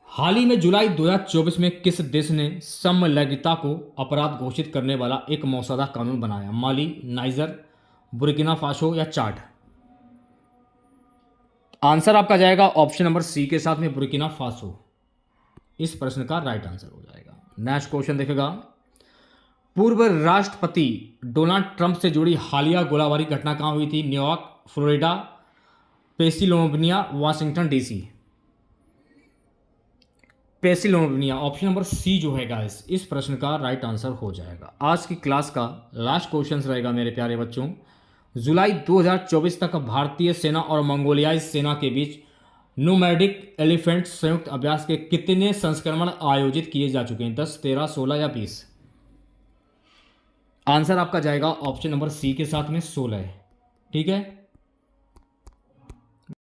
हाल ही में जुलाई 2024 में किस देश ने समलैंगिकता को अपराध घोषित करने वाला एक मसौदा कानून बनाया? माली, नाइजर, बुर्किना फासो या चाड? आंसर आपका जाएगा ऑप्शन नंबर सी के साथ में बुर्किना फासो। इस प्रश्न का राइट आंसर हो जाएगा। नेक्स्ट क्वेश्चन देखेगा, पूर्व राष्ट्रपति डोनाल्ड ट्रंप से जुड़ी हालिया गोलाबारी घटना कहां हुई थी? New York, Florida, Pennsylvania, Washington DC। Pennsylvania. Option number C जो है गाइस इस प्रश्न का राइट आंसर हो जाएगा। आज की क्लास का लास्ट क्वेश्चन रहेगा मेरे प्यारे बच्चों, जुलाई 2024 तक भारतीय सेना और मंगोलियाई सेना के बीच नोमैडिक एलिफेंट संयुक्त अभ्यास के कितने संस्करण आयोजित किए जा चुके हैं? 10, 13, 16 या 20? आंसर आपका जाएगा ऑप्शन नंबर सी के साथ में 16। ठीक है।